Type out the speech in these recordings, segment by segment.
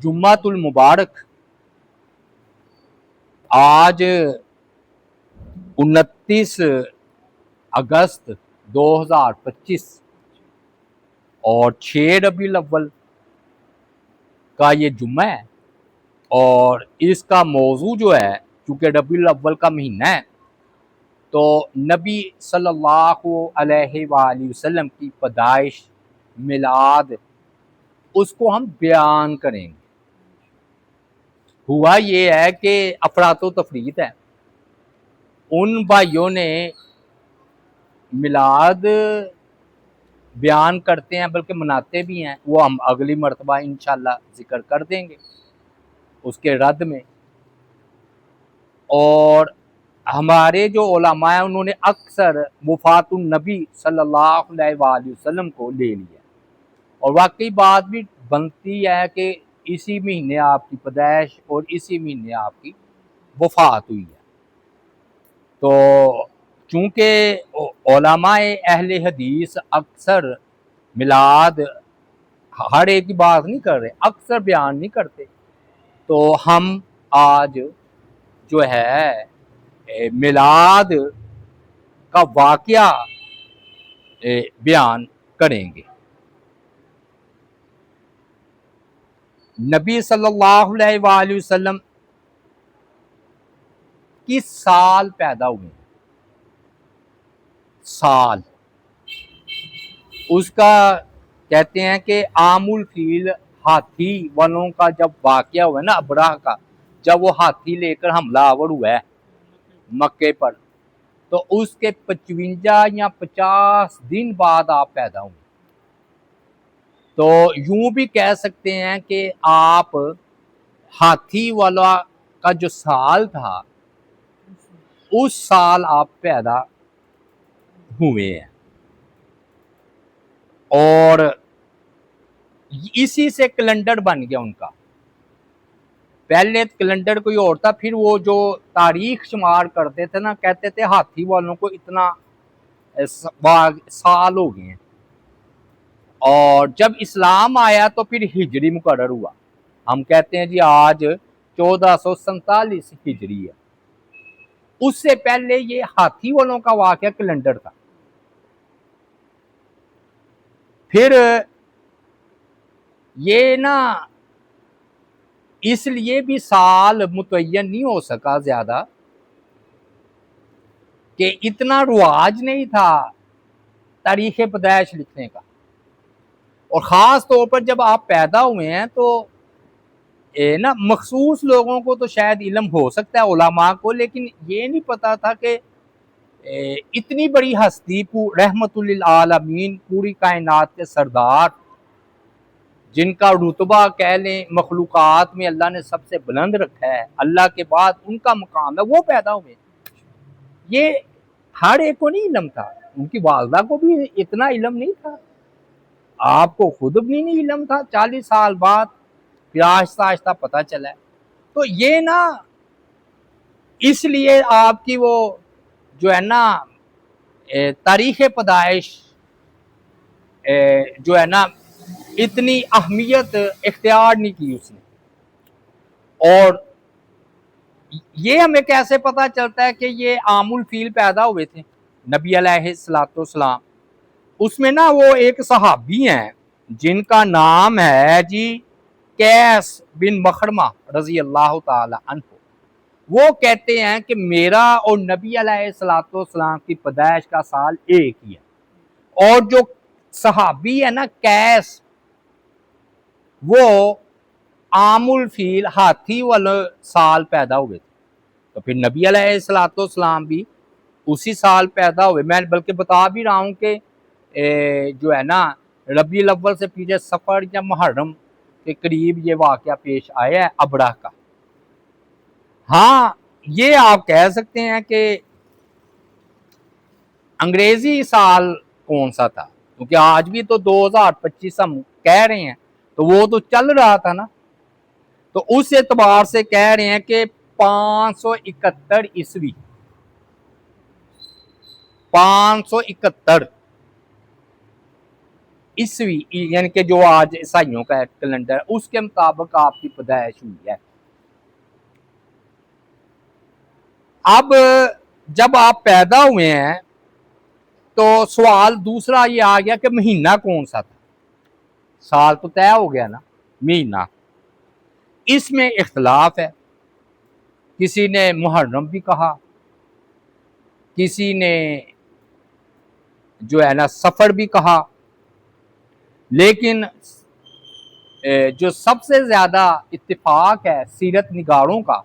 جمعۃ المبارک آج 29 اگست 2025 اور 6 ربیع الاول کا یہ جمعہ ہے، اور اس کا موضوع جو ہے، چونکہ ربیع الاول کا مہینہ ہے تو نبی صلی اللہ علیہ وآلہ وسلم کی پیدائش، میلاد، اس کو ہم بیان کریں گے۔ ہوا یہ ہے کہ افراط و تفریط ہے، ان بھائیوں نے میلاد بیان کرتے ہیں بلکہ مناتے بھی ہیں، وہ ہم اگلی مرتبہ انشاءاللہ ذکر کر دیں گے اس کے رد میں۔ اور ہمارے جو علماء ہیں انہوں نے اکثر وفات النبی صلی اللہ علیہ وآلہ وسلم کو لے لیا، اور واقعی بات بھی بنتی ہے کہ اسی مہینے آپ کی پیدائش اور اسی مہینے آپ کی وفات ہوئی ہے۔ تو چونکہ علماء اہل حدیث اکثر میلاد ہر ایک کی بات نہیں کر رہے، اکثر بیان نہیں کرتے، تو ہم آج جو ہے میلاد کا واقعہ بیان کریں گے۔ نبی صلی اللہ علیہ وآلہ وسلم کس سال پیدا ہوئے؟ سال اس کا کہتے ہیں کہ عام الفیل، ہاتھی والوں کا جب واقعہ ہوا نا، ابراہ کا، جب وہ ہاتھی لے کر حملہ آور ہوا ہے مکے پر، تو اس کے 55 یا 50 دن بعد آپ پیدا ہوئے۔ تو یوں بھی کہہ سکتے ہیں کہ آپ ہاتھی والا کا جو سال تھا اس سال آپ پیدا ہوئے ہیں، اور اسی سے کیلنڈر بن گیا ان کا۔ پہلے کیلنڈر کوئی اور تھا، پھر وہ جو تاریخ شمار کرتے تھے نا، کہتے تھے ہاتھی والوں کو اتنا سال ہو گئے ہیں، اور جب اسلام آیا تو پھر ہجری مقرر ہوا۔ ہم کہتے ہیں جی آج 1447 ہجری ہے، اس سے پہلے یہ ہاتھی والوں کا واقعہ کیلنڈر تھا۔ پھر یہ نا اس لیے بھی سال متعین نہیں ہو سکا زیادہ کہ اتنا رواج نہیں تھا تاریخ پیدائش لکھنے کا، اور خاص طور پر جب آپ پیدا ہوئے ہیں تو نا مخصوص لوگوں کو تو شاید علم ہو سکتا ہے، علماء کو، لیکن یہ نہیں پتا تھا کہ اتنی بڑی ہستی، رحمت للعالمین، پوری کائنات کے سردار، جن کا رتبہ کہہ لیں مخلوقات میں اللہ نے سب سے بلند رکھا ہے، اللہ کے بعد ان کا مقام ہے، وہ پیدا ہوئے۔ یہ ہر ایک کو نہیں علم تھا، ان کی والدہ کو بھی اتنا علم نہیں تھا، آپ کو خود بھی نہیں علم تھا، 40 سال بعد پھر آہستہ آہستہ پتہ چلا ہے۔ تو یہ نا اس لیے آپ کی وہ جو ہے نا تاریخ پیدائش جو ہے نا اتنی اہمیت اختیار نہیں کی اس نے۔ اور یہ ہمیں کیسے پتا چلتا ہے کہ یہ عام الفیل پیدا ہوئے تھے نبی علیہ السلام؟ اس میں نا وہ ایک صحابی ہیں جن کا نام ہے جی قیس بن مخرمہ رضی اللہ تعالی عنہ۔ وہ کہتے ہیں کہ میرا اور نبی علیہ السلام کی پیدائش کا سال ایک ہی ہے، اور جو صحابی ہے نا قیس، وہ عام الفیل، ہاتھی والے سال پیدا ہوئے تھے، تو پھر نبی علیہ السلام بھی اسی سال پیدا ہوئے۔ میں بلکہ بتا بھی رہا ہوں کہ جو ہے نا ربیع الاول سے پیچھے صفر یا محرم کے قریب یہ واقعہ پیش آیا ہے ابراہ کا۔ ہاں یہ آپ کہہ سکتے ہیں کہ انگریزی سال کون سا تھا، کیونکہ آج بھی تو 2025 ہم کہہ رہے ہیں، تو وہ تو چل رہا تھا نا، تو اس اعتبار سے کہہ رہے ہیں کہ 571 عیسوی، 571 عیسوی یعنی کہ جو آج عیسائیوں کا کیلنڈر ہے اس کے مطابق آپ کی پیدائش ہوئی ہے۔ اب جب آپ پیدا ہوئے ہیں تو سوال دوسرا یہ آ گیا کہ مہینہ کون سا تھا؟ سال تو طے ہو گیا نا، مہینہ اس میں اختلاف ہے، کسی نے محرم بھی کہا، کسی نے جو ہے نا سفر بھی کہا، لیکن جو سب سے زیادہ اتفاق ہے سیرت نگاروں کا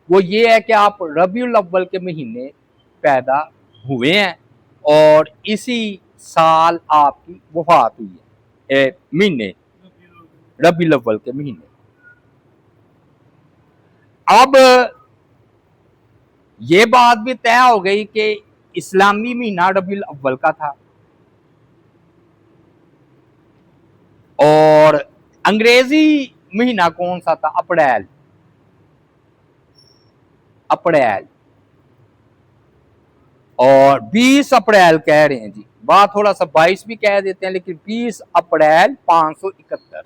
وہ یہ ہے کہ آپ ربیع الاول کے مہینے پیدا ہوئے ہیں اور اسی سال آپ کی وفات ہوئی ہے، مہینے ربیع الاول کے مہینے۔ اب یہ بات بھی طے ہو گئی کہ اسلامی مہینہ ربیع الاول کا تھا اور انگریزی مہینہ کون سا تھا؟ اپریل۔ اور 20 اپریل کہہ رہے ہیں جی، بات تھوڑا سا 22 بھی کہہ دیتے ہیں لیکن 20 اپریل 571۔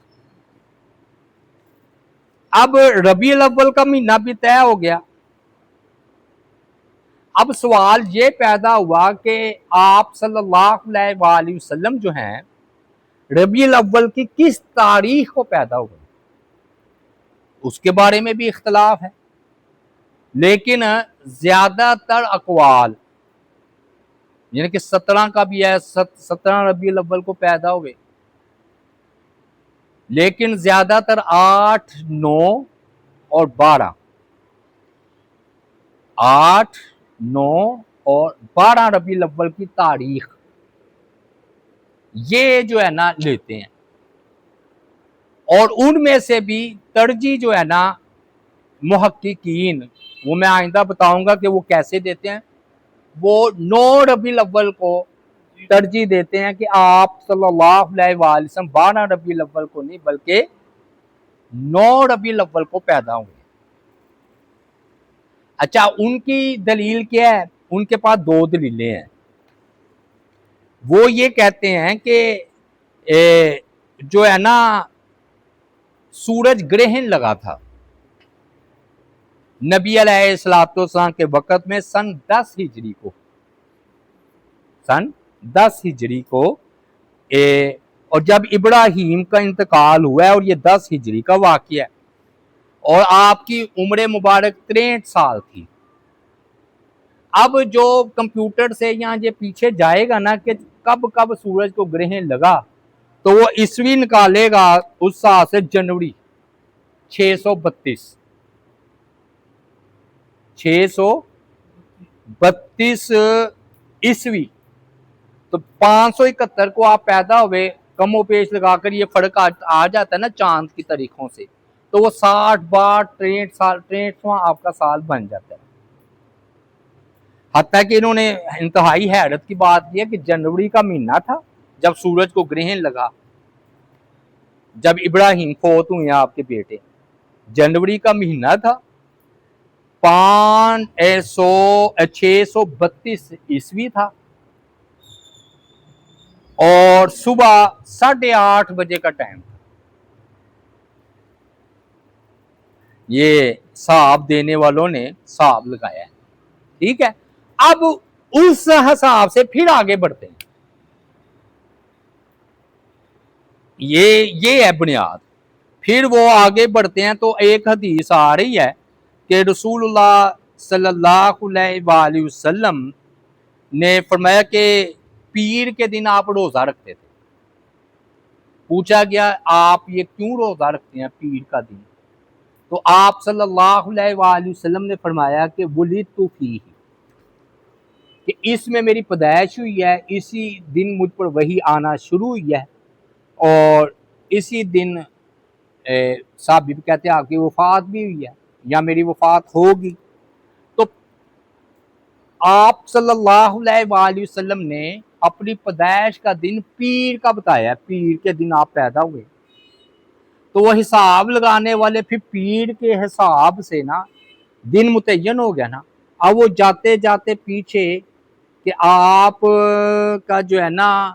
اب ربیع الاول کا مہینہ بھی طے ہو گیا۔ اب سوال یہ پیدا ہوا کہ آپ صلی اللہ علیہ وآلہ وسلم جو ہیں ربیع الاول کی کس تاریخ کو پیدا ہوئے، اس کے بارے میں بھی اختلاف ہے، لیکن زیادہ تر اقوال یعنی کہ 17 کا بھی ہے، 17 ربیع الاول کو پیدا ہوئے، لیکن زیادہ تر 8، 9 اور 12، 8، 9 اور 12 ربیع الاول کی تاریخ یہ جو ہے نا لیتے ہیں، اور ان میں سے بھی ترجیح جو ہے نا محققین، وہ میں آئندہ بتاؤں گا کہ وہ کیسے دیتے ہیں، وہ 9 ربیع الاول کو ترجیح دیتے ہیں کہ آپ صلی اللہ علیہ وآلہ وسلم 12 ربیع الاول کو نہیں بلکہ 9 ربیع الاول کو پیدا ہوئے۔ اچھا، ان کی دلیل کیا ہے؟ ان کے پاس 2 دلیلیں ہیں۔ وہ یہ کہتے ہیں کہ جو ہے نا سورج گرہن لگا تھا نبی علیہ السلام کے وقت میں سن 10 ہجری کو، سن 10 ہجری کو، اور جب ابراہیم کا انتقال ہوا ہے اور یہ 10 ہجری کا واقعہ ہے اور آپ کی عمر مبارک 63 سال تھی۔ اب جو کمپیوٹر سے یہاں یہ پیچھے جائے گا نا کہ کب کب سورج کو گرہن لگا تو وہ عیسوی نکالے گا اس سال سے جنوری 632 عیسوی، تو 571 کو آپ پیدا ہوئے، کم و بیش لگا کر یہ فرق آ جاتا ہے نا چاند کی تاریخوں سے، تو وہ 60 62 63 سال 63واں آپ کا سال بن جاتا ہے۔ حتیٰ کہ انہوں نے انتہائی حیرت کی بات یہ کہ جنوری کا مہینہ تھا جب سورج کو گرہن لگا، جب ابراہیم فوت ہوئے آپ کے بیٹے، جنوری کا مہینہ تھا، 632 عیسوی تھا، اور صبح 8:30 بجے کا ٹائم تھا۔ یہ حساب دینے والوں نے حساب لگایا ہے، ٹھیک ہے۔ اب اس حساب سے پھر آگے بڑھتے ہیں، یہ ہے بنیاد۔ پھر وہ آگے بڑھتے ہیں تو ایک حدیث آ رہی ہے کہ رسول اللہ صلی اللہ علیہ وآلہ وسلم نے فرمایا کہ پیر کے دن آپ روزہ رکھتے تھے۔ پوچھا گیا آپ یہ کیوں روزہ رکھتے ہیں پیر کا دن؟ تو آپ صلی اللہ علیہ وآلہ وسلم نے فرمایا کہ ولدت فیہ، کہ اس میں میری پیدائش ہوئی ہے، اسی دن مجھ پر وحی آنا شروع ہوئی ہے، اور اسی دن صحابی بھی کہتے ہیں آپ کی وفات بھی ہوئی ہے یا میری وفات ہوگی۔ تو آپ صلی اللہ علیہ وآلہ وسلم نے اپنی پیدائش کا دن پیر کا بتایا، پیر کے دن آپ پیدا ہوئے، تو وہ حساب لگانے والے پھر پیر کے حساب سے نا دن متعین ہو گیا نا۔ اب وہ جاتے جاتے پیچھے کہ آپ کا جو ہے نا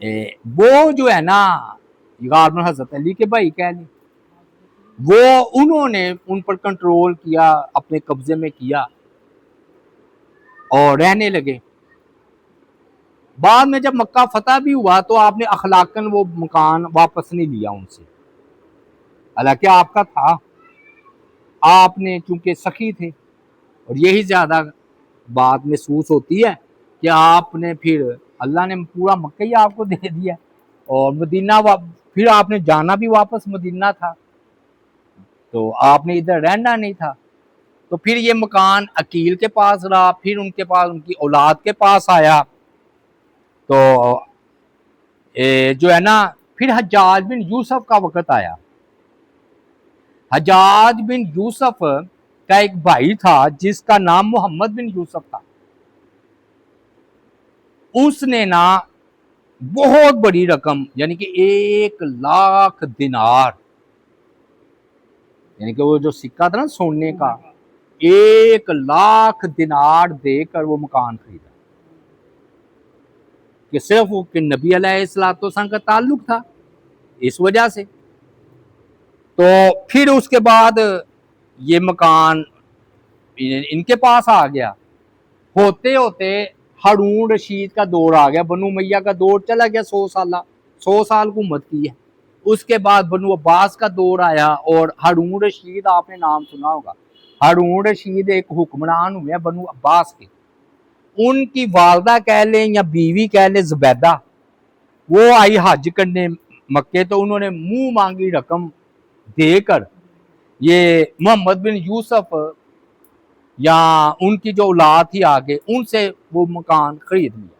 وہ جو ہے نا غالباً حضرت علی کے بھائی کہہ لیں، وہ انہوں نے ان پر کنٹرول کیا، اپنے قبضے میں کیا اور رہنے لگے۔ بعد میں جب مکہ فتح بھی ہوا تو آپ نے اخلاقاً وہ مکان واپس نہیں لیا ان سے، حالانکہ آپ کا تھا، آپ نے چونکہ سخی تھے، اور یہی زیادہ بات محسوس ہوتی ہے کہ آپ نے پھر اللہ نے پورا مکہ ہی آپ کو دے دیا، اور مدینہ پھر آپ نے جانا بھی واپس مدینہ تھا، تو آپ نے ادھر رہنا نہیں تھا، تو پھر یہ مکان عقیل کے پاس رہا، پھر ان کے پاس ان کی اولاد کے پاس آیا، تو جو ہے نا پھر حجاج بن یوسف کا وقت آیا۔ حجاج بن یوسف کا ایک بھائی تھا جس کا نام محمد بن یوسف تھا، اس نے نا بہت بڑی رقم یعنی کہ 1,00,000 دینار، یعنی کہ وہ جو سکہ تھا نا سونے کا، 1,00,000 دینار دے کر وہ مکان خریدا، کہ صرف وہ کہ نبی علیہ السلام کا تعلق تھا اس وجہ سے۔ تو پھر اس کے بعد یہ مکان ان کے پاس آ گیا، ہوتے ہوتے ہارون رشید کا دور آ گیا، بنو امیہ کا دور چلا گیا، 100 سال حکومت کی ہے۔ اس کے بعد بنو عباس کا دور آیا، اور ہارون رشید آپ نے نام سنا ہوگا، ہارون رشید ایک حکمران ہوئے ہیں بنو عباس کے، ان کی والدہ کہہ لیں یا بیوی کہہ لیں زبیدہ، وہ آئی حج کرنے مکے، تو انہوں نے منہ مانگی رقم دے کر یہ محمد بن یوسف یا ان کی جو اولاد تھی آگے ان سے وہ مکان خرید لیا،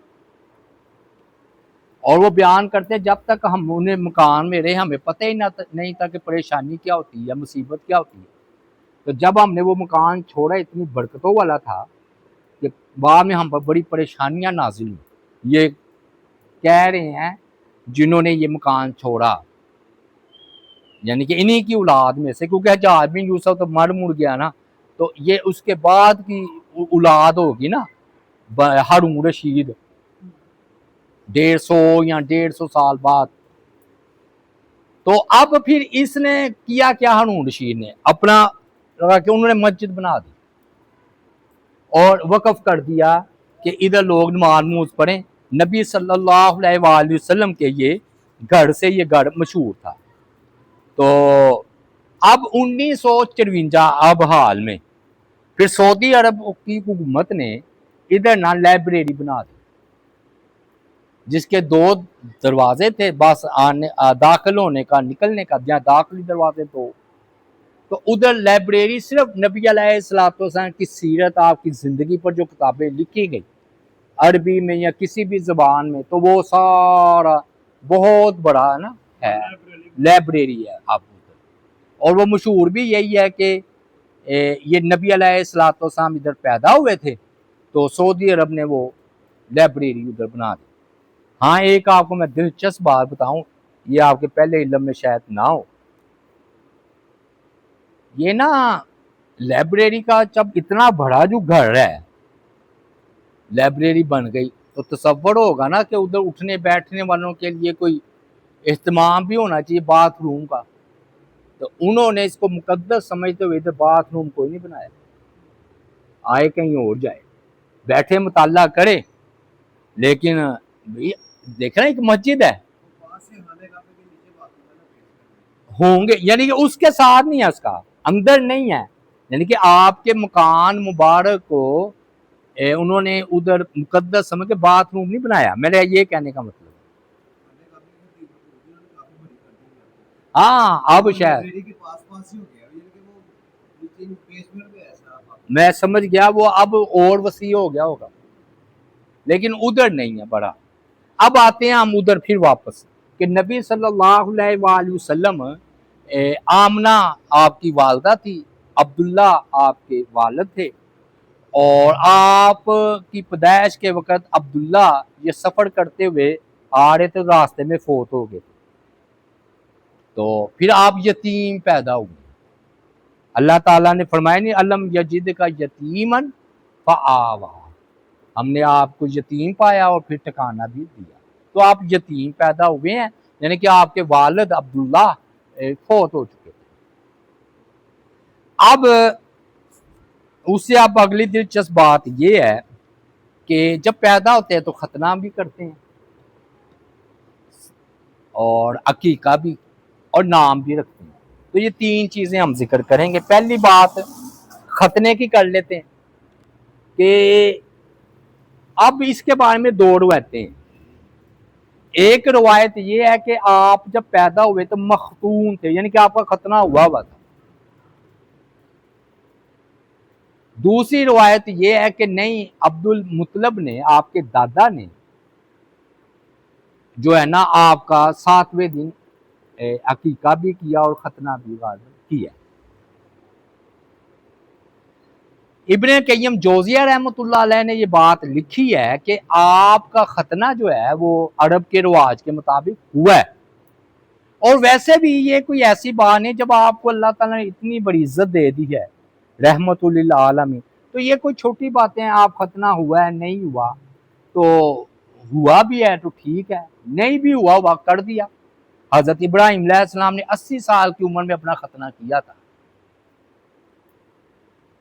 اور وہ بیان کرتے جب تک ہم انہیں مکان میں رہے ہمیں پتہ ہی نہیں تھا کہ پریشانی کیا ہوتی ہے، مصیبت کیا ہوتی ہے، تو جب ہم نے وہ مکان چھوڑا اتنی برکتوں والا تھا کہ بعد میں ہم پر بڑی پریشانیاں نازل ہوئی۔ یہ کہہ رہے ہیں جنہوں نے یہ مکان چھوڑا، یعنی کہ انہی کی اولاد میں سے، کیونکہ حجاج بن یوسف تو مر گیا نا، تو یہ اس کے بعد کی اولاد ہوگی نا ہارون رشید، 150 یا 150 سال بعد۔ تو اب پھر اس نے کیا کیا ہارون رشید نے اپنا لگا کہ انہوں نے مسجد بنا دی اور وقف کر دیا کہ ادھر لوگ نماز پڑھیں، نبی صلی اللہ علیہ وآلہ وسلم کے یہ گھر سے یہ گھر مشہور تھا۔ تو اب 1954 اب حال میں پھر سعودی عرب کی حکومت نے ادھر نہ لائبریری بنا دی، جس کے 2 دروازے تھے بس داخل ہونے کا نکلنے کا، جہاں داخلی دروازے تو ادھر لائبریری صرف نبی علیہ السلام کی سیرت، آپ کی زندگی پر جو کتابیں لکھی گئی عربی میں یا کسی بھی زبان میں، تو وہ سارا بہت بڑا نا ہے لائبریری ہے آپ ادھر، اور وہ مشہور بھی یہی ہے کہ یہ نبی علیہ السلام ادھر پیدا ہوئے تھے، تو سعودی عرب نے وہ لائبریری ادھر بنا دی۔ ہاں ایک آپ کو میں دلچسپ بات بتاؤں، یہ آپ کے پہلے علم میں شاید نہ ہو، یہ نا لائبریری کا جب اتنا بڑا جو گھر ہے لائبریری بن گئی، تو تصور ہوگا نا کہ ادھر اٹھنے بیٹھنے والوں کے لیے کوئی اہتمام بھی ہونا چاہیے باتھ روم کا، تو انہوں نے اس کو مقدس سمجھتے ہوئے ادھر باتھ روم کوئی نہیں بنایا، آئے کہیں اور جائے بیٹھے مطالعہ کرے، لیکن دیکھ رہے ہیں ایک مسجد ہے ہوں گے، یعنی کہ اس کے ساتھ نہیں ہے، اس کا اندر نہیں ہے، یعنی کہ آپ کے مکان مبارک کو انہوں نے ادھر مقدس سمجھ کے باتھ روم نہیں بنایا، میرا یہ کہنے کا مطلب ہاں اب شاید میں سمجھ گیا وہ اب اور وسیع ہو گیا ہوگا، لیکن ادھر نہیں ہے بڑا۔ اب آتے ہیں ہم ادھر پھر واپس کہ نبی صلی اللہ علیہ وآلہ وسلم، آمنہ آپ کی والدہ تھی، عبداللہ آپ کے والد تھے، اور آپ کی پیدائش کے وقت عبداللہ یہ سفر کرتے ہوئے آ رہے تھے، راستے میں فوت ہو گئے، تو پھر آپ یتیم پیدا ہوئے۔ اللہ تعالیٰ نے فرمایا نہیں علم یجد کا یتیمن فآوا، ہم نے آپ کو یتیم پایا اور پھر ٹھکانہ بھی دیا، تو آپ یتیم پیدا ہوئے ہیں، یعنی کہ آپ کے والد عبداللہ فوت ہو چکے تھے۔ اب اس سے اب اگلی دلچسپ بات یہ ہے کہ جب پیدا ہوتے ہیں تو ختنہ بھی کرتے ہیں اور عقیقہ بھی اور نام بھی رکھتے ہیں۔ تو یہ 3 چیزیں ہم ذکر کریں گے۔ پہلی بات ختنے کی کر لیتے ہیں کہ اب اس کے بارے میں 2 روایتیں ہیں۔ ایک روایت یہ ہے کہ آپ جب پیدا ہوئے تو مختون تھے، یعنی کہ آپ کا ختنہ ہوا تھا۔ دوسری روایت یہ ہے کہ نہیں، عبد المطلب نے، آپ کے دادا نے جو ہے نا آپ کا 7ویں دن عقیقہ بھی کیا اور ختنہ بھی کیا۔ ابن قیم جوزیہ رحمۃ اللہ علیہ نے یہ بات لکھی ہے کہ آپ کا ختنہ جو ہے وہ عرب کے رواج کے مطابق ہوا ہے، اور ویسے بھی یہ کوئی ایسی بات نہیں، جب آپ کو اللہ تعالیٰ نے اتنی بڑی عزت دے دی ہے رحمت للعالمین، تو یہ کوئی چھوٹی باتیں ہیں۔ آپ ختنہ ہوا ہے نہیں ہوا تو ہوا بھی ہے تو ٹھیک ہے، نہیں بھی ہوا کر دیا۔ حضرت ابراہیم علیہ السلام نے 80 سال کی عمر میں اپنا ختنہ کیا تھا۔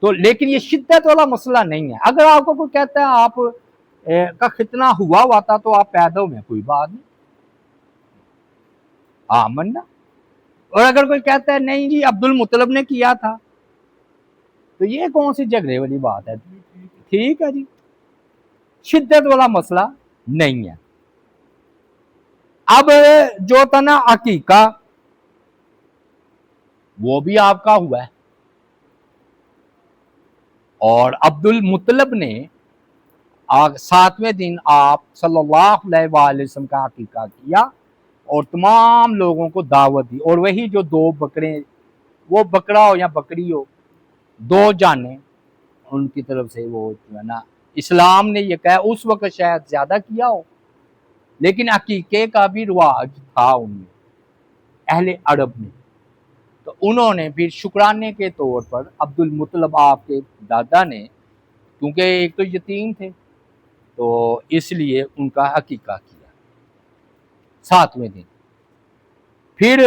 تو لیکن یہ شدت والا مسئلہ نہیں ہے۔ اگر آپ کو کوئی کہتا ہے آپ کا ختنہ ہوا تھا تو آپ پیدا ہوئے، کوئی بات نہیں، آمنا۔ اور اگر کوئی کہتا ہے نہیں جی عبد المطلب نے کیا تھا، تو یہ کون سی جھگڑے والی بات ہے؟ ٹھیک ہے جی، شدت والا مسئلہ نہیں ہے۔ اب جو تھا نا عقیقہ، وہ بھی آپ کا ہوا ہے، اور عبد المطلب نے 7ویں دن آپ صلی اللہ علیہ وآلہ وسلم کا عقیقہ کیا اور تمام لوگوں کو دعوت دی، اور وہی جو 2 بکرے، وہ بکرا ہو یا بکری ہو، 2 جانیں ان کی طرف سے، وہ جو ہے نا اسلام نے یہ کہا، اس وقت شاید زیادہ کیا ہو، لیکن عقیقے کا بھی رواج تھا ان میں، اہل عرب میں۔ تو انہوں نے پھر شکرانے کے طور پر عبد المطلب آپ کے دادا نے، کیونکہ ایک تو یتیم تھے تو اس لیے ان کا عقیقہ کیا 7ویں دن۔ پھر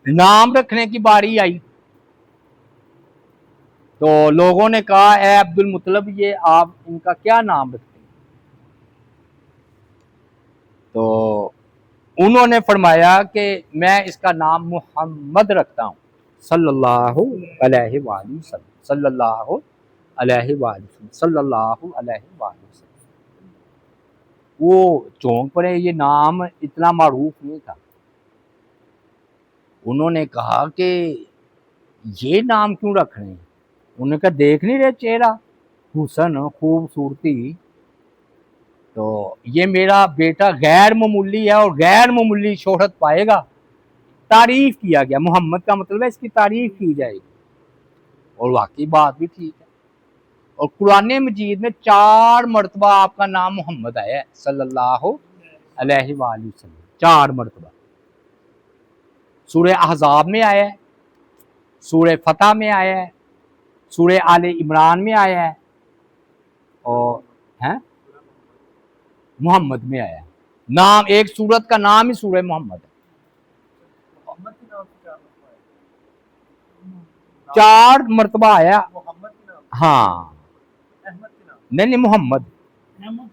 نام رکھنے کی باری آئی تو لوگوں نے کہا اے عبد المطلب، یہ آپ ان کا کیا نام رکھتے ہیں؟ تو انہوں نے فرمایا کہ میں اس کا نام محمد رکھتا ہوں صلی اللہ علیہ وآلہ وسلم، صلی اللہ علیہ وآلہ وسلم، صلی اللہ علیہ وآلہ وسلم۔ وہ چونک پڑے، یہ نام اتنا معروف نہیں تھا۔ انہوں نے کہا کہ یہ نام کیوں رکھ رہے ہیں؟ انہوں نے کہا دیکھ نہیں رہے چہرہ، حسن، خوبصورتی، تو یہ میرا بیٹا غیر معمولی ہے اور غیر معمولی شہرت پائے گا۔ تعریف کیا گیا، محمد کا مطلب ہے اس کی تعریف کی جائے گی، اور واقعی بات بھی ٹھیک ہے۔ اور قرآن مجید میں 4 مرتبہ آپ کا نام محمد آیا ہے صلی اللہ علیہ وآلہ وسلم، 4 مرتبہ۔ سورہ احزاب میں آیا ہے، سورہ فتح میں آیا ہے، سورہ آل عمران میں آیا ہے، اور محمد میں آیا ہے۔ نام ایک سورت کا نام ہی سورہ محمد ہے۔ 4 مرتبہ آیا، ہاں، نہیں محمد،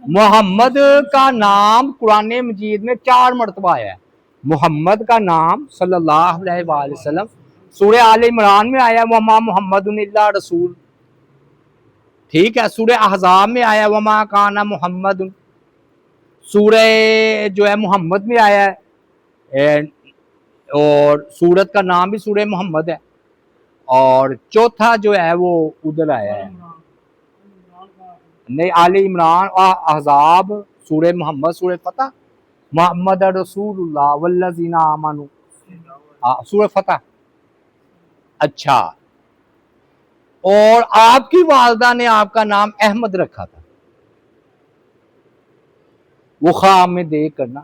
محمد کا نام قرآن مجید میں 4 مرتبہ آیا ہے۔ محمد کا نام صلی اللہ علیہ وآلہ وسلم سورہ آل عمران میں آیا وما محمد الا رسول، ٹھیک ہے۔ سورہ احزاب میں آیا وما کان محمد، سورہ جو ہے محمد میں آیا ہے، اور سورت کا نام بھی سورہ محمد ہے، اور چوتھا جو ہے وہ ادھر آیا ہے، نہیں آل عمران، احزاب، سورہ محمد، سورہ فتح، محمد رسول اللہ والذین آمنوا، سورہ فتح۔ اچھا، اور آپ کی والدہ نے آپ کا نام احمد رکھا تھا، وہ خواب میں دیکھ کرنا،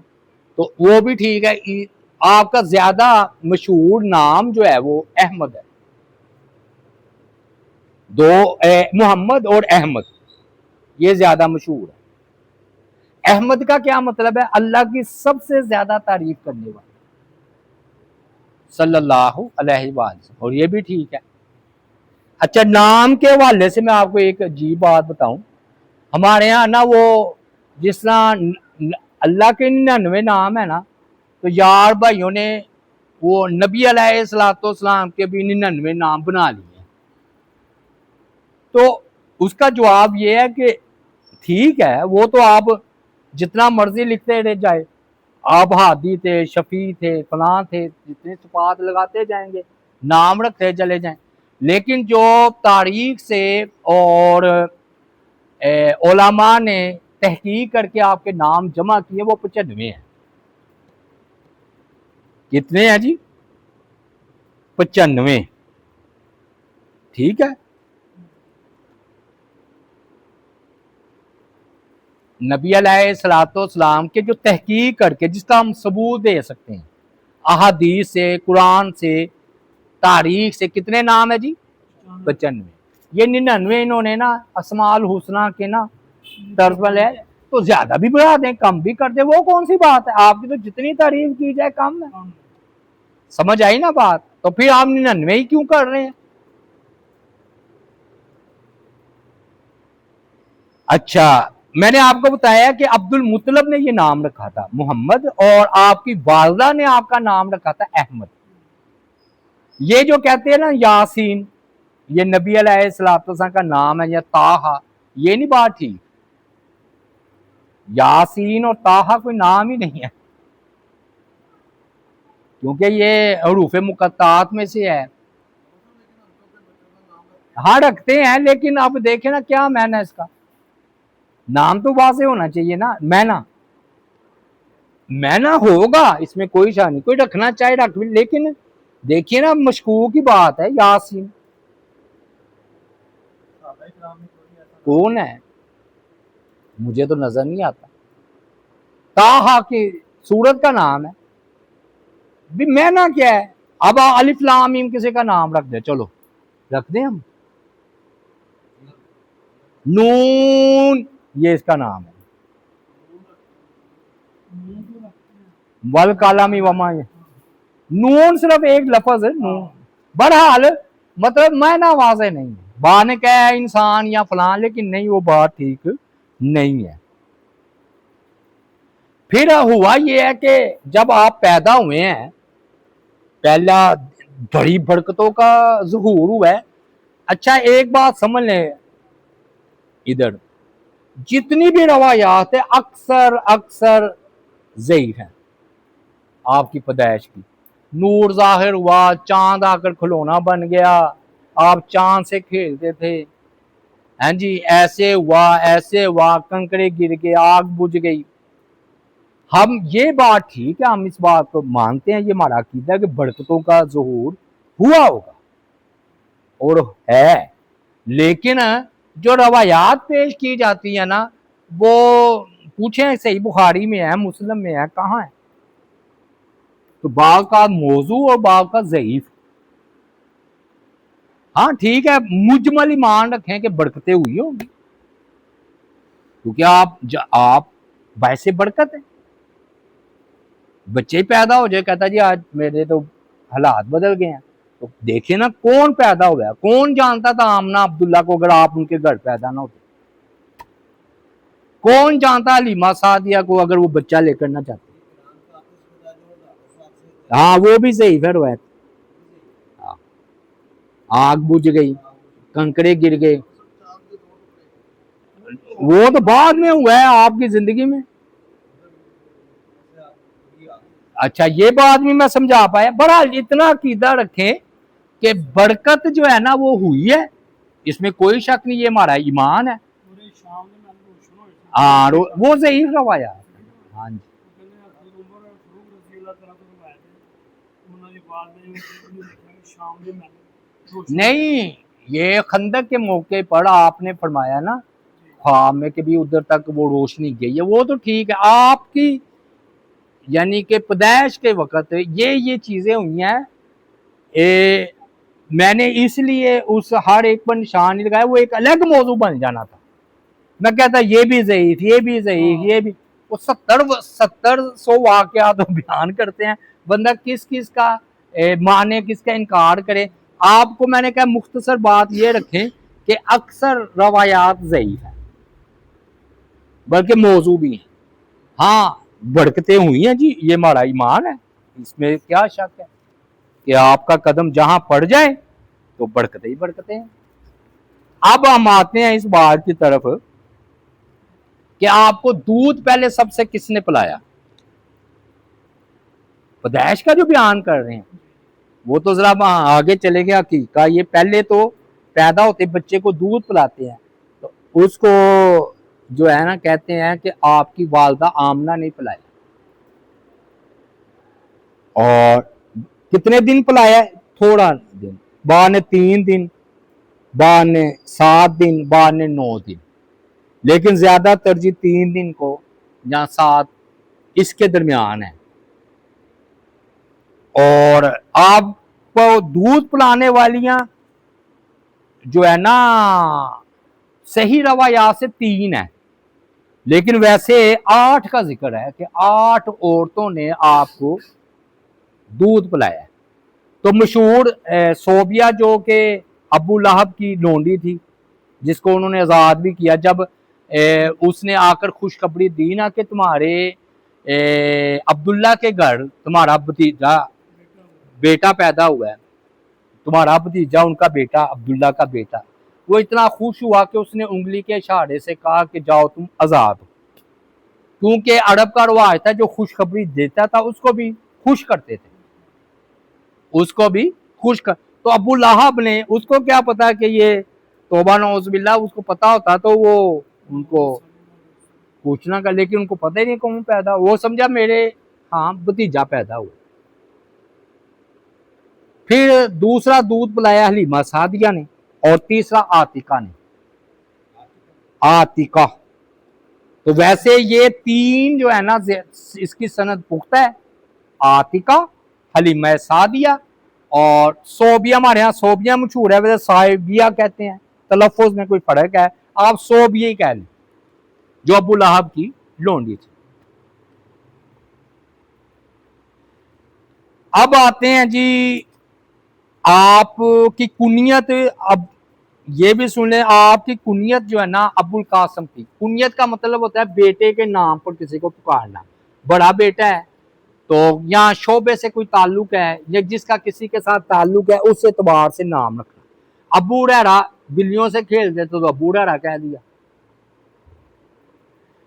تو وہ بھی ٹھیک ہے۔ آپ کا زیادہ مشہور نام جو ہے وہ احمد ہے، 2 محمد اور احمد، یہ زیادہ مشہور ہے۔ احمد کا کیا مطلب ہے؟ اللہ کی سب سے زیادہ تعریف کرنے والا صلی اللہ علیہ وسلم، اور یہ بھی ٹھیک ہے۔ اچھا، نام کے حوالے سے میں آپ کو ایک عجیب بات بتاؤں، ہمارے ہاں نا وہ جس طرح اللہ کے 99 نام ہے نا، تو یار بھائیوں نے وہ نبی علیہ السلام کے بھی 99 نام بنا لیے ہیں۔ تو اس کا جواب یہ ہے کہ ٹھیک ہے، وہ تو آپ جتنا مرضی لکھتے رہ جائے، آپ ہادی تھے، شفیع تھے، فلاں تھے، جتنے صفات لگاتے جائیں گے، نام رکھتے چلے جائیں، لیکن جو تاریخ سے اور علماء نے تحقیق کر کے آپ کے نام جمع کیے وہ 95 ہیں۔ کتنے ہیں جی؟ 95۔ ٹھیک ہے، نبی علیہ السلام کے جو تحقیق کر کے جس کا ہم ثبوت دے سکتے ہیں احادیث سے، قرآن سے، تاریخ سے، کتنے نام ہے جی؟ 95۔ یہ 99 انہوں نے نا اسماء الحسنہ کے نا طرز پر ہے، تو زیادہ بھی بڑھا دیں کم بھی کر دیں، وہ کون سی بات ہے؟ آپ کی تو جتنی تعریف کی جائے کم ہے۔ سمجھ آئی نا بات؟ تو پھر آپ 99 ہی کیوں کر رہے ہیں؟ اچھا، میں نے آپ کو بتایا کہ عبد المطلب نے یہ نام رکھا تھا محمد، اور آپ کی والدہ نے آپ کا نام رکھا تھا احمد۔ یہ جو کہتے ہیں نا یاسین، یہ نبی علیہ السلام کا نام ہے، یا طٰہٰ، یہ نہیں بات ٹھیک۔ یاسین اور طٰہٰ کوئی نام ہی نہیں ہے، کیونکہ یہ حروف مقطعات میں سے ہے۔ ہاں رکھتے ہیں، لیکن اب دیکھیں نا کیا معنی ہے اس کا؟ نام تو واضح ہونا چاہیے نا، معنی ہوگا، اس میں کوئی شک نہیں، کوئی رکھنا چاہے رکھ، لیکن دیکھیے نا مشکوک کی بات ہے۔ یاسین کون ہے؟ مجھے تو نظر نہیں آتا۔ طٰہٰ کی سورت کا نام ہے بھی، معنی کیا ہے؟ اب الف لام میم کسی کا نام رکھ دے، چلو رکھ دیں ہم، نون یہ اس کا نام ہے، والقلم وما، نون صرف ایک لفظ ہے نون۔ بہرحال مطلب معنی واضح نہیں ہے، با نے کہا ہے انسان یا فلاں، لیکن نہیں، وہ بات ٹھیک نہیں ہے۔ پھر ہوا یہ ہے کہ جب آپ پیدا ہوئے ہیں، پہلا بڑی برکتوں کا ظہور ہوا ہے۔ اچھا ایک بات سمجھ لیں، ادھر جتنی بھی روایات ہیں اکثر ضعیف ہیں آپ کی پیدائش کی۔ نور ظاہر ہوا، چاند آ کر کھلونا بن گیا، آپ چاند سے کھیلتے تھے، ہاں جی ایسے ہوا، کنکڑے گر گئے، آگ بجھ گئی۔ ہم یہ بات ٹھیک ہے، ہم اس بات کو مانتے ہیں، یہ ہمارا عقیدہ ہے کہ برکتوں کا ظہور ہوا ہوگا اور ہے، لیکن جو روایات پیش کی جاتی ہیں نا، وہ پوچھیں صحیح بخاری میں ہے، مسلم میں ہے، کہاں ہے؟ تو بعض کا موضوع اور بعض کا ضعیف۔ ہاں ٹھیک ہے، مجمل ایمان رکھیں کہ برکتیں ہوئی ہوں گی، کیونکہ آپ باعث برکت ہیں۔ بچے پیدا ہو جائے، کہتا جی آج میرے تو حالات بدل گئے ہیں، تو دیکھیں نا کون پیدا ہوا ہے، کون جانتا تھا آمنہ عبداللہ کو اگر آپ ان کے گھر پیدا نہ ہوتے؟ کون جانتا حلیمہ سعدیہ کو اگر وہ بچہ لے کر نہ چاہتے؟ ہاں وہ بھی صحیح ہے روایت، آگ بجھ گئی، کنکڑے گر گئے، وہ تو بعد میں ہوا ہے آپ کی زندگی میں۔ اچھا یہ بات بھی میں سمجھا پایا۔ بہرحال اتنا عقیدہ رکھیں کہ برکت جو ہے نا وہ ہوئی ہے، اس میں کوئی شک نہیں، یہ ہمارا ایمان ہے۔ ہاں وہ ضعیف روایا۔ ہاں جی نہیں، یہ خندق کے موقع پر آپ نے فرمایا نا خواب میں کہ بھی ادھر تک وہ روشنی گئی ہے، وہ تو ٹھیک ہے، آپ کی یعنی کہ پیدائش کے وقت یہ چیزیں ہوئی ہیں، میں نے اس لیے اس ہر ایک پر نشان نہیں لگایا، وہ ایک الگ موضوع بن جانا تھا، میں کہتا یہ بھی ضعیف، یہ بھی ضعیف، یہ بھی، وہ 70-100 واقعات بیان کرتے ہیں، بندہ کس کس کا مانے کس کا انکار کرے۔ آپ کو میں نے کہا مختصر بات یہ رکھیں کہ اکثر روایات ضعیف ہیں بلکہ موضوع بھی ہیں۔ ہاں بھڑکتے ہوئی ہیں جی، یہ ہمارا ایمان ہے، اس میں کیا شک ہے کہ آپ کا قدم جہاں پڑ جائے تو بھڑکتے ہی بھڑکتے ہیں۔ اب ہم آتے ہیں اس بات کی طرف کہ آپ کو دودھ پہلے سب سے کس نے پلایا؟ پیدائش کا جو بیان کر رہے ہیں وہ تو ذرا آگے چلے گیا حقیقہ، یہ پہلے تو پیدا ہوتے بچے کو دودھ پلاتے ہیں، تو اس کو جو ہے نا کہتے ہیں کہ آپ کی والدہ آمنہ نے پلایا۔ اور کتنے دن پلایا؟ تھوڑا دن، بعد نے 3 دن، بعد نے 7 دن، بعد نے 9 دن، لیکن زیادہ ترجیح 3 دن کو یا 7 اس کے درمیان ہے۔ اور آپ کو دودھ پلانے والیاں جو ہے نا صحیح روایات سے 3 ہے، لیکن ویسے 8 کا ذکر ہے کہ 8 عورتوں نے آپ کو دودھ پلایا۔ تو مشہور صوبیہ جو کہ ابو لہب کی لونڈی تھی، جس کو انہوں نے آزاد بھی کیا، جب اس نے آ کر خوشخبری دی نا کہ تمہارے عبداللہ کے گھر تمہارا بھتیجا بیٹا پیدا ہوا ہے، تمہارا بھتیجا ان کا بیٹا عبداللہ کا بیٹا، وہ اتنا خوش ہوا کہ اس نے انگلی کے اشارے سے کہا کہ جاؤ تم آزاد ہو، کیونکہ عرب کا رواج تھا جو خوشخبری دیتا تھا اس کو بھی خوش کرتے تھے، اس کو بھی خوش کر۔ تو ابو لہب نے، اس کو کیا پتا کہ یہ توبہ نعوذ باللہ، اس کو پتا ہوتا تو وہ ان کو پوچھنا کا، لیکن ان کو پتہ ہی نہیں کون پیدا، وہ سمجھا میرے ہاں بھتیجا پیدا ہوا۔ پھر دوسرا دودھ پلایا حلیمہ سعدیہ نے، اور تیسرا عاتقہ نے۔ عاتقہ تو ویسے یہ 3 جو ہے نا اس کی سند پختہ ہے، عاتقہ، حلیمہ سعدیہ اور صوبیہ۔ ہمارے ہاں صوبیہ مشہور ہے، ویسے صائبیہ کہتے ہیں، تلفظ میں کوئی فرق ہے، آپ صوبیہ ہی کہہ لیں، جو ابو لہب کی لونڈی تھی۔ اب آتے ہیں جی آپ کی کنیت، اب یہ بھی سن لیں، آپ کی کنیت جو ہے نا ابو القاسم تھی۔ کنیت کا مطلب ہوتا ہے بیٹے کے نام پر کسی کو پکارنا، بڑا بیٹا ہے تو یا شعبے سے کوئی تعلق ہے یا جس کا کسی کے ساتھ تعلق ہے اس اعتبار سے نام رکھنا۔ ابو ہریرہ بلیوں سے کھیلتے تو ابو ہریرہ کہہ دیا۔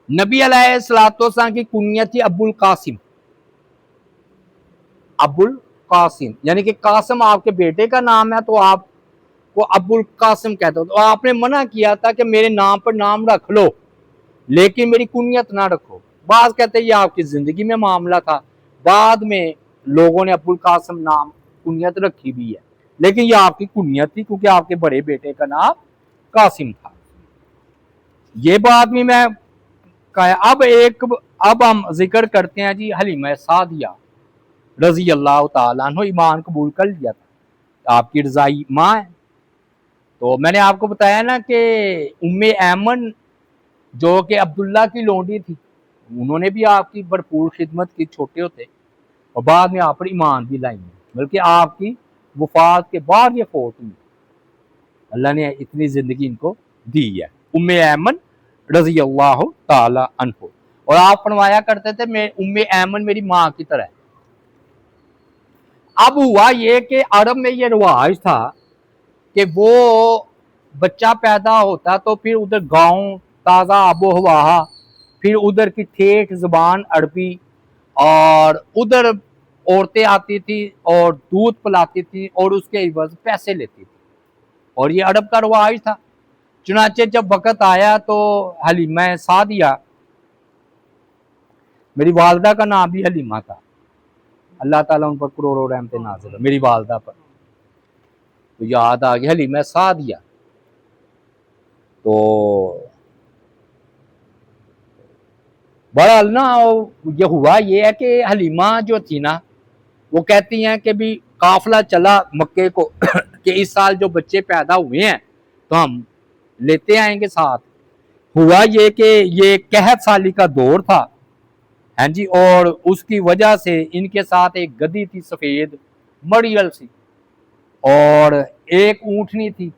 نبی علیہ السلام کی کنیت تھی ابو القاسم، ابو القاسم، یعنی کہ قاسم آپ کے بیٹے کا نام ہے تو آپ کو ابو القاسم کہتے ہو۔ تو آپ نے منع کیا تھا کہ میرے نام پر نام رکھ لو لیکن میری کنیت نہ رکھو۔ بعض کہتے ہیں یہ آپ کی زندگی میں معاملہ تھا، بعد میں لوگوں نے ابو القاسم نام کنیت رکھی بھی ہے، لیکن یہ آپ کی کنیت تھی کیونکہ آپ کے بڑے بیٹے کا نام قاسم تھا۔ یہ بات بھی میں کہا۔ اب ہم ذکر کرتے ہیں جی حلیمہ سعدیہ رضی اللہ تعالیٰ عنہ، ایمان قبول کر لیا تھا، آپ کی رضائی ماں ہے۔ تو میں نے آپ کو بتایا نا کہ ام ایمن جو کہ عبداللہ کی لونڈی تھی، انہوں نے بھی آپ کی بھرپور خدمت کی چھوٹے ہوتے، اور بعد میں آپ پر ایمان بھی لائی، بلکہ آپ کی وفات کے بعد یہ فوت ہوئی، اللہ نے اتنی زندگی ان کو دی ہے۔ ام ایمن رضی اللہ تعالی عنہ، اور آپ فرمایا کرتے تھے میں ام ایمن میری ماں کی طرح ہے۔ اب ہوا یہ کہ عرب میں یہ رواج تھا کہ وہ بچہ پیدا ہوتا تو پھر ادھر گاؤں تازہ آب و ہوا، پھر ادھر کی ٹھیٹھ زبان عربی، اور ادھر عورتیں آتی تھی اور دودھ پلاتی تھی اور اس کے عوض پیسے لیتی تھی، اور یہ عرب کا رواج تھا۔ چنانچہ جب وقت آیا تو حلیمہ سعدیہ، میری والدہ کا نام بھی حلیمہ تھا، اللہ تعالیٰ ان پر کروڑوں رحمتیں نازل ہو، میری والدہ پر تو یاد آ گئی حلیمہ سعدیہ۔ تو بہرحال نا یہ ہوا یہ ہے کہ حلیمہ جو تھی نا وہ کہتی ہیں کہ بھی قافلہ چلا مکے کو کہ اس سال جو بچے پیدا ہوئے ہیں تو ہم لیتے آئیں گے ساتھ۔ ہوا یہ کہ یہ قحط سالی کا دور تھا، ہاں جی، اور اس کی وجہ سے ان کے ساتھ ایک گدی تھی سفید مڑیل سی، اور ایک اونٹنی تھی،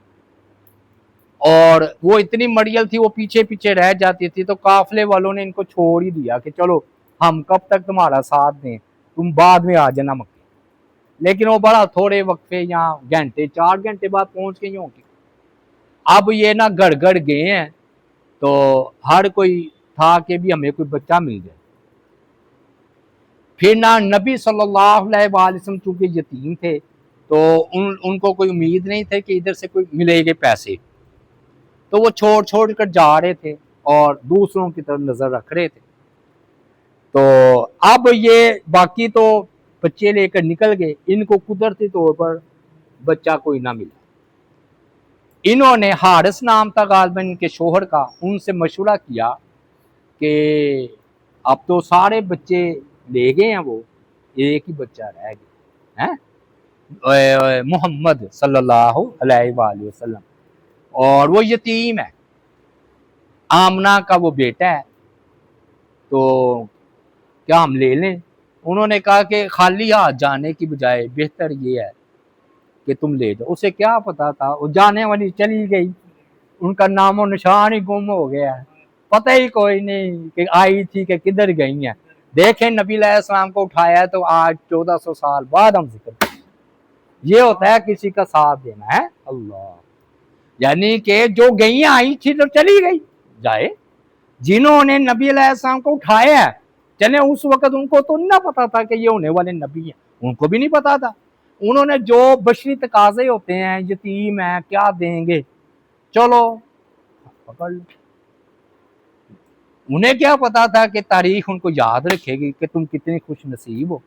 اور وہ اتنی مڑیل تھی وہ پیچھے پیچھے رہ جاتی تھی، تو قافلے والوں نے ان کو چھوڑ ہی دیا کہ چلو ہم کب تک تمہارا ساتھ دیں، تم بعد میں آ جانا مکے۔ لیکن وہ بڑا تھوڑے وقفے یا گھنٹے 4 گھنٹے بعد پہنچ گئی ہوں گی۔ اب یہ نہ گڑ گڑ گئے ہیں، تو ہر کوئی تھا کہ بھی ہمیں کوئی بچہ مل جائے۔ پھر نہ نبی صلی اللہ علیہ وآلہ وسلم چونکہ یتیم تھے، تو ان کو کوئی امید نہیں تھے کہ ادھر سے کوئی ملے گے پیسے، تو وہ چھوڑ چھوڑ کر جا رہے تھے اور دوسروں کی طرف نظر رکھ رہے تھے۔ تو اب یہ باقی تو بچے لے کر نکل گئے، ان کو قدرتی طور پر بچہ کوئی نہ ملا۔ انہوں نے حارث نام تھا غالباً ان کے شوہر کا، ان سے مشورہ کیا کہ اب تو سارے بچے لے گئے ہیں، وہ ایک ہی بچہ رہ گیا ہے، محمد صلی اللہ علیہ وآلہ وسلم، اور وہ یتیم ہے، آمنہ کا وہ بیٹا ہے، تو کیا ہم لے لیں؟ انہوں نے کہا کہ خالی ہاتھ جانے کی بجائے بہتر یہ ہے کہ تم لے جاؤ۔ اسے کیا پتا تھا، وہ جانے والی چلی گئی، ان کا نام و نشان ہی گم ہو گیا ہے، پتہ ہی کوئی نہیں کہ آئی تھی کہ کدھر گئی ہیں۔ دیکھیں نبی علیہ السلام کو اٹھایا ہے تو آج 1400 سال بعد ہم ذکر کریں، یہ ہوتا ہے کسی کا ساتھ دینا ہے اللہ، یعنی کہ جو گئی آئی تھی تو چلی گئی جائے، جنہوں نے نبی علیہ السلام کو اٹھایا ہے چلے، اس وقت ان کو تو نہ پتا تھا کہ یہ ہونے والے نبی ہیں، ان کو بھی نہیں پتا تھا، انہوں نے جو بشری تقاضے ہوتے ہیں، یتیم ہے کیا دیں گے، چلو پکڑ لو۔ انہیں کیا پتا تھا کہ تاریخ ان کو یاد رکھے گی کہ تم کتنی خوش نصیب ہو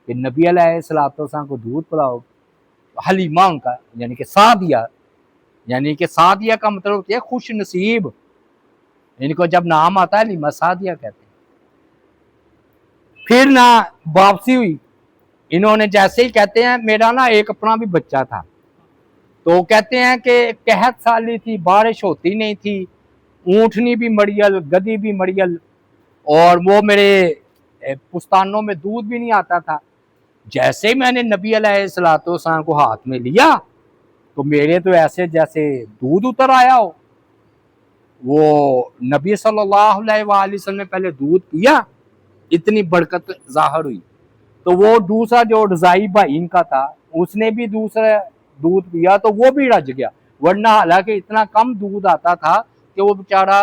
کہ نبی علیہ السلام کو دودھ پلاؤ۔ حلیمہ ان کا یعنی کہ سعدیہ، یعنی کہ سعدیہ کا مطلب ہوتا ہے خوش نصیب، ان کو جب نام آتا ہے حلیمہ سعدیہ کہتے ہیں۔ پھر نہ واپسی ہوئی، انہوں نے جیسے ہی کہتے ہیں میرا نا ایک اپنا بھی بچہ تھا، تو کہتے ہیں کہ قحط سالی تھی، بارش ہوتی نہیں تھی، اونٹنی بھی مڑیل، گدی بھی مڑیل، اور وہ میرے پستانوں میں دودھ بھی نہیں آتا تھا۔ جیسے میں نے نبی علیہ السلام کو ہاتھ میں لیا تو میرے تو ایسے جیسے دودھ اتر آیا ہو۔ وہ نبی صلی اللہ علیہ وآلہ وسلم نے پہلے دودھ پیا، اتنی برکت ظاہر ہوئی، تو وہ دوسرا جو رضائی بھائی ان کا تھا اس نے بھی دوسرا دودھ پیا تو وہ بھی رج گیا، ورنہ حالانکہ اتنا کم دودھ آتا تھا کہ وہ بیچارہ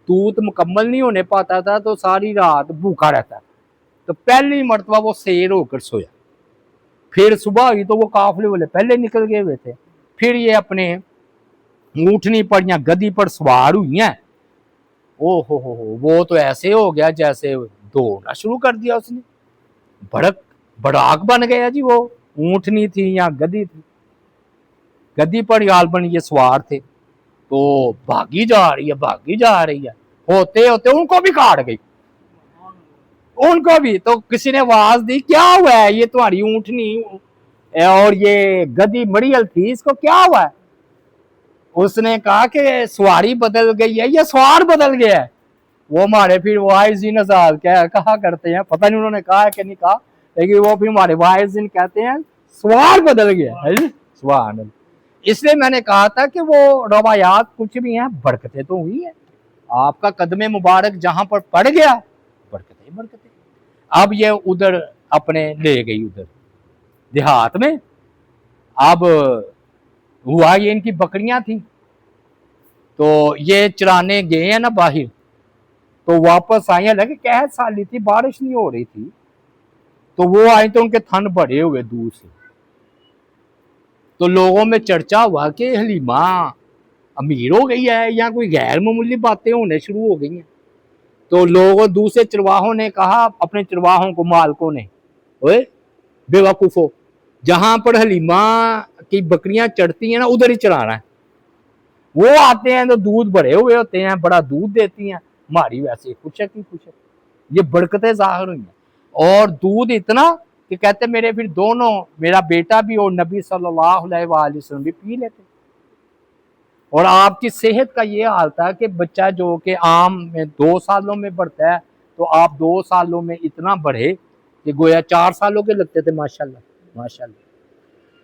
دودھ مکمل نہیں ہونے پاتا تھا تو ساری رات بھوکا رہتا تھا، تو پہلی مرتبہ وہ سیر ہو کر سویا۔ پھر صبح ہوئی تو وہ قافلے والے پہلے نکل گئے ہوئے تھے، پھر یہ اپنے اونٹنی پر یا گدی پر سوار ہوئی ہیں، او ہو وہ تو ایسے ہو گیا جیسے دوڑنا شروع کر دیا اس نے، بڑاک بن گیا جی، وہ اونٹنی تھی یا گدی تھی، گدی پر غالباً یہ سوار تھے، تو بھاگی جا رہی ہے، ہوتے ہوتے ان کو بھی کاٹ گئی، ان کو بھی، تو کسی نے آواز دی کیا ہوا ہے، یہ تمہاری اونٹنی اور یہ گدی مڑیل تھی، اس کو کیا ہوا ہے؟ اس نے کہا کہ سواری بدل گئی ہے، یہ سوار بدل گیا ہے۔ وہ ہمارے پھر واعظین حضرات کہا کرتے ہیں، پتہ نہیں انہوں نے کہا ہے کہ نہیں کہا، لیکن وہ پھر ہمارے واعظین کہتے ہیں سوار بدل گیا ہے، سبحان اللہ۔ اس لیے میں نے کہا تھا کہ وہ روایات کچھ بھی ہیں، برکتیں تو ہوئی ہیں، آپ کا قدم مبارک جہاں پر پڑ گیا برکتیں۔ اب یہ ادھر اپنے لے گئی ادھر دیہات میں، اب ہوا یہ ان کی بکریاں تھیں تو یہ چرانے گئے ہیں نا باہر، تو واپس آئی ہیں، لگے قحط سالی تھی، بارش نہیں ہو رہی تھی، تو وہ آئے تو ان کے تھن بڑے ہوئے دور سے، تو لوگوں میں چرچا ہوا کہ حلیمہ امیر ہو گئی ہے یا کوئی غیر معمولی باتیں ہونے شروع ہو گئی ہیں، تو لوگوں دوسرے چرواہوں نے کہا، اپنے چرواہوں کو، مالکوں نے، اوے بے وقوفو، جہاں پر حلیمہ کی بکریاں چڑھتی ہیں نا ادھر ہی چرانا ہے، وہ آتے ہیں تو دودھ بڑے ہوئے ہوتے ہیں، بڑا دودھ دیتی ہیں، ہماری ویسے خوشک ہی خوشک، یہ برکتیں ظاہر ہوئی ہیں، اور دودھ اتنا کہ کہتے میرے پھر دونوں، میرا بیٹا بھی اور نبی صلی اللہ علیہ وآلہ وسلم بھی پی لیتے، اور آپ کی صحت کا یہ حال تھا کہ بچہ جو کہ عام میں 2 سالوں میں بڑھتا ہے تو آپ 2 سالوں میں اتنا بڑھے کہ گویا 4 سالوں کے لگتے تھے ماشاءاللہ ماشاءاللہ،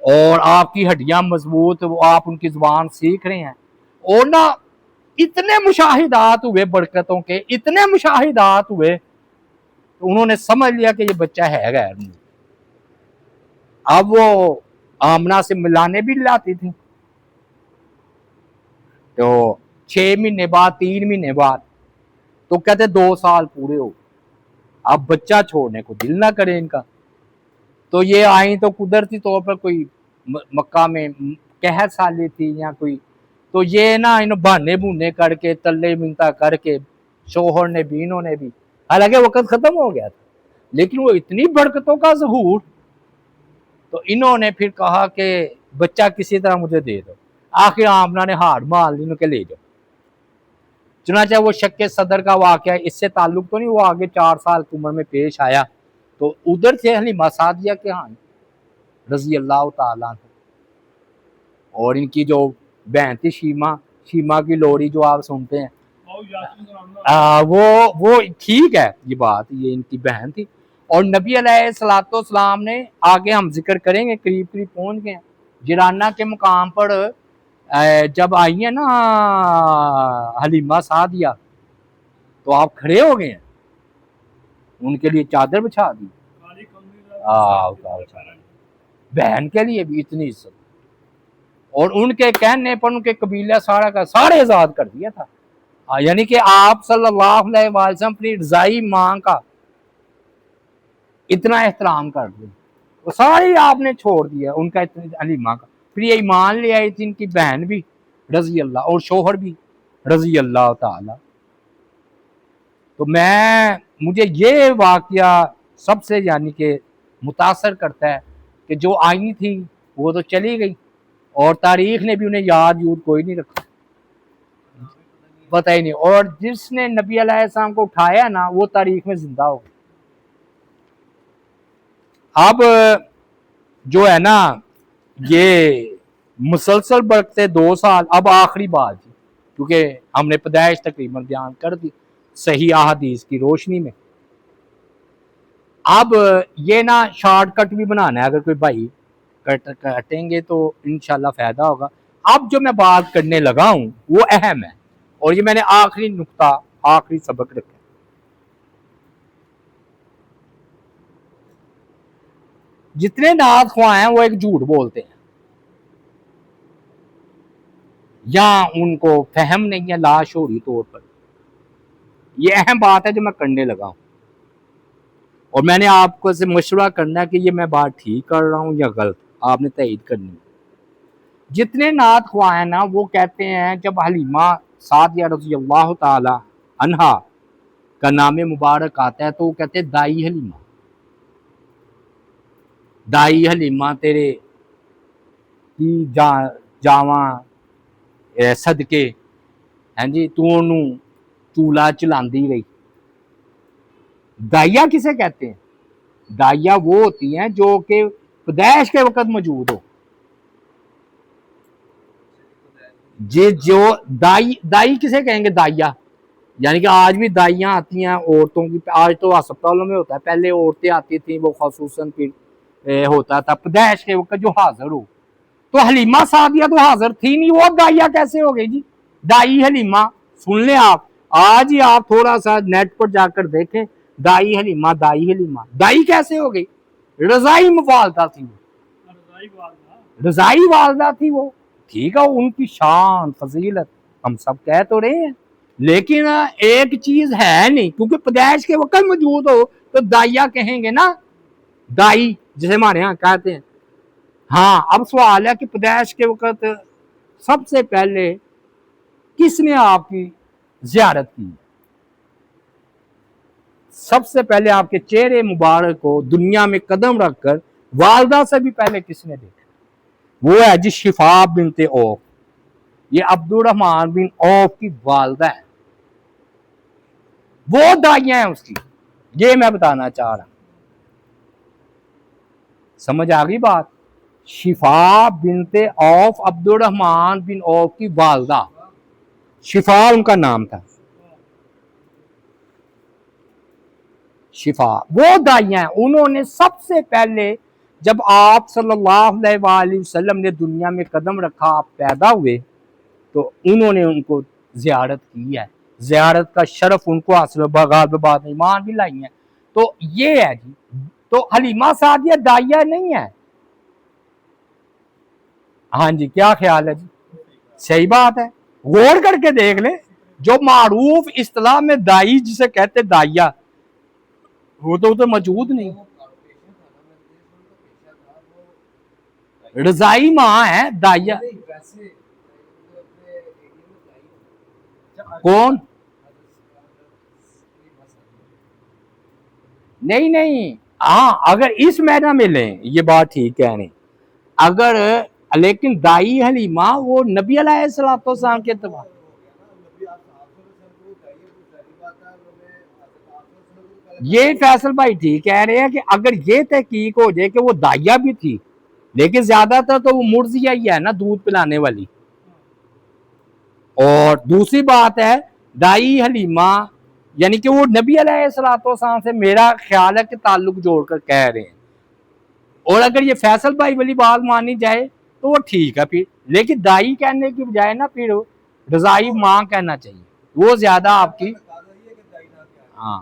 اور آپ کی ہڈیاں مضبوط، وہ آپ ان کی زبان سیکھ رہے ہیں، اور نا اتنے مشاہدات ہوئے برکتوں کے، اتنے مشاہدات ہوئے، تو انہوں نے سمجھ لیا کہ یہ بچہ ہے غیر ملکی۔ اب وہ آمنہ سے ملانے بھی لاتی تھی، تو 6 مہینے بعد 3 مہینے بعد تو کہتے 2 سال پورے ہو، اب بچہ چھوڑنے کو دل نہ کرے ان کا، تو یہ آئیں تو قدرتی طور پر کوئی مکہ میں قحط سالی تھی یا کوئی، تو یہ نا انہوں بہانے بونے کر کے تلے منتا کر کے شوہر نے بھی انہوں نے بھی، حالانکہ وقت ختم ہو گیا تھا، لیکن وہ اتنی برکتوں کا ظہور، تو انہوں نے پھر کہا کہ بچہ کسی طرح مجھے دے دو، آخر آمنہ نے ہار مار لی کہ لے جاؤ۔ چنانچہ وہ شک صدر کا واقعہ اس سے تعلق تو نہیں، وہ آگے 4 سال کی عمر میں پیش آیا، تو ادھر سے حلیمہ سعدیہ کے ہاں رضی اللہ تعالیٰ عنہ، اور ان کی جو بہن تھی شیما کی لوری جو آپ سنتے ہیں، وہ ٹھیک ہے یہ بات، یہ ان کی بہن تھی، اور نبی علیہ السلام نے آگے ہم ذکر کریں گے، قریب پہنچ گئے ہیں، جرانہ کے مقام پر جب آئی ہیں نا حلیمہ سعدیہ، تو آپ کھڑے ہو گئے ہیں، ان کے لیے چادر بچھا دی، بہن کے لیے بھی اتنی عزت، اور ان کے کہنے پر ان کے قبیلہ سارا کا سارے آزاد کر دیا تھا، یعنی کہ آپ صلی اللہ علیہ وسلم اپنی رضائی ماں کا اتنا احترام کر دیا، وہ ساری آپ نے چھوڑ دیا ان کا، حلیمہ کا، پھر یہ ایمان لے آئی تھی ان کی بہن بھی رضی اللہ، اور شوہر بھی رضی اللہ تعالی۔ تو مجھے یہ واقعہ سب سے یعنی کہ متاثر کرتا ہے کہ جو آئی تھی وہ تو چلی گئی، اور تاریخ نے بھی انہیں یاد کوئی نہیں رکھا، پتہ ہی نہیں، اور جس نے نبی علیہ السلام کو اٹھایا نا وہ تاریخ میں زندہ ہو گیا۔ اب جو ہے نا یہ مسلسل برکتے 2 سال، اب آخری بات جی، کیونکہ ہم نے پیدائش تقریباً بیان کر دی صحیح احادیث کی روشنی میں، اب یہ نا شارٹ کٹ بھی بنانا ہے، اگر کوئی بھائی کٹیں گے تو انشاءاللہ فائدہ ہوگا۔ اب جو میں بات کرنے لگا ہوں وہ اہم ہے، اور یہ میں نے آخری نقطہ آخری سبق رکھا، جتنے نعت خواہ ہیں وہ ایک جھوٹ بولتے ہیں، یا ان کو فہم نہیں ہے لاشعوری طور پر، یہ اہم بات ہے جو میں کرنے لگا ہوں، اور میں نے آپ کو سے مشورہ کرنا ہے کہ یہ میں بات ٹھیک کر رہا ہوں یا غلط، آپ نے تائید کرنی ہے۔ جتنے نعت خواہ ہیں نا وہ کہتے ہیں جب حلیمہ سعدیہ رضی اللہ تعالی عنہا کا نام مبارک آتا ہے تو وہ کہتے ہیں دائی حلیمہ، دائی حلیمہ تیرے کی جاواں صدقے، ہیں جی تو انہوں چولہا چلاندی رہی۔ دائیا کسے کہتے ہیں؟ دائیا وہ ہوتی ہیں جو کہ پیدائش کے وقت موجود ہو، جو دائی کسے کہیں گے؟ دائیا، یعنی کہ آج بھی دائیاں آتی ہیں عورتوں کی، آج تو ہسپتالوں میں ہوتا ہے، پہلے عورتیں آتی تھیں وہ خصوصاً پھر ہوتا تھا پیدائش کے وقت جو حاضر ہو، تو حلیمہ سعدیہ تو حاضر تھی نہیں، وہ دائیا کیسے ہو گئی جی؟ دائی حلیمہ سن لیں آپ، آج ہی آپ تھوڑا سا نیٹ پر جا کر دیکھیں، دائی حلیمہ دائی کیسے ہو گئی؟ رضائی والدہ تھی وہ، رضائی والدہ تھی وہ، ٹھیک ہے، ان کی شان فضیلت ہم سب کہہ تو رہے ہیں، لیکن ایک چیز ہے نہیں، کیونکہ پیدائش کے وقت موجود ہو تو دائیا کہیں گے نا، دائی جسے ہمارے ہاں کہتے ہیں۔ ہاں اب سوال ہے کہ پیدائش کے وقت سب سے پہلے کس نے آپ کی زیارت کی؟ سب سے پہلے آپ کے چہرے مبارک کو دنیا میں قدم رکھ کر والدہ سے بھی پہلے کس نے دیکھا؟ وہ ہے جی شفا بنت اوف، یہ عبد الرحمن بن اوف کی والدہ ہے، وہ دائیاں ہیں اس کی، یہ میں بتانا چاہ رہا ہوں، سمجھ آ گئی بات؟ شفا بنت اوف، عبد الرحمن بن اوف کی والدہ، شفا ان کا نام تھا۔ شفا. وہ دائیاں ہیں، انہوں نے سب سے پہلے جب آپ صلی اللہ علیہ وآلہ وسلم نے دنیا میں قدم رکھا، آپ پیدا ہوئے، تو انہوں نے ان کو زیارت کی ہے. زیارت کا شرف ان کو حاصل بغال بعد ایمان بھی لائی ہیں. تو یہ ہے جی. تو حلیمہ سعدیہ دائیہ نہیں ہے. ہاں جی، کیا خیال ہے جی؟ صحیح بات ہے، غور کر کے دیکھ لیں. جو معروف اصطلاح میں دائی جسے کہتے دائیہ، وہ تو موجود نہیں. رضائی ماں ہے دائیہ. کون؟ نہیں، ہاں اگر اس معنی میں لیں یہ بات ٹھیک کہہ رہے ہیں. اگر لیکن دائی حلیمہ وہ نبی علیہ السلام کے اعتبار. یہ فیصل بھائی ٹھیک کہہ رہے ہیں کہ اگر یہ تحقیق ہو جائے کہ وہ دائیہ بھی تھی، لیکن زیادہ تر تو وہ مرضیہ ہی ہے نا، دودھ پلانے والی. اور دوسری بات ہے دائی حلیمہ یعنی کہ وہ نبی علیہ السلام سے میرا خیال ہے کہ تعلق جوڑ کر کہہ رہے ہیں. اور اگر یہ فیصل بھائی والی بات مانی جائے تو وہ ٹھیک ہے پھر، لیکن دائی کہنے کی بجائے نا پھر رضائی ماں کہنا چاہیے، وہ زیادہ آپ کی. ہاں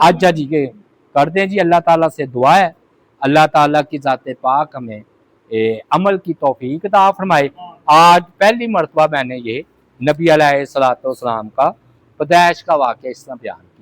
اچھا جی کہ کرتے ہیں جی. اللہ تعالیٰ سے دعا ہے اللہ تعالیٰ کی ذات پاک ہمیں عمل کی توفیق عطا فرمائے. آج پہلی مرتبہ میں نے یہ نبی علیہ السلام کا پیدائش کا واقعہ اس طرح بیان کیا.